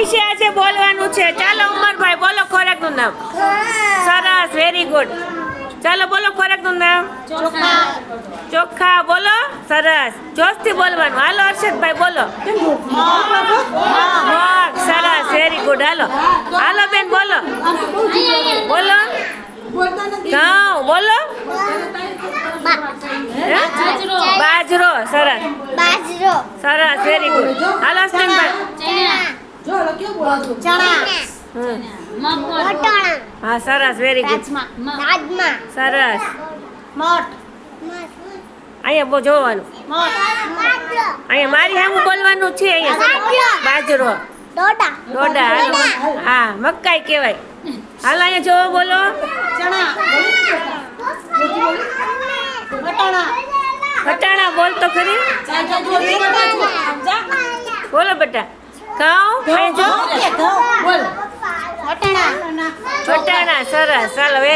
વિશે આજે બોલવાનું છે. ચાલો ઉમરભાઈ બોલો ખોરાકનું નામ. સરસ, વેરી ગુડ. ચાલો બોલો ખોરાકનું નામ. ચોખા બોલો. સરસ, જોશથી બોલવાનું. હાલો હર્ષદભાઈ બોલો. મગ. સરસ, વેરી ગુડ. હાલો હાલો બેન બોલો. બોલો. ઘઉં બોલો. બાજરો. સરસ સરસ, વેરી ગુડ. હાલો સ્નેહભાઈ. હા સરસ, વેરી ગુડ. સરસ. અહીંયા બહુ જોવાનું. અહીંયા મારી સામે બોલવાનું છે. અહીંયા બાજરો. ડોડા. હા, મકાઈ કહેવાય. હાલો અહીંયા જોવો બોલો. વટાણા બોલ તો ખરી. બોલો બેટા. ઘઉં. વટાણા. સરસ. ચાલો.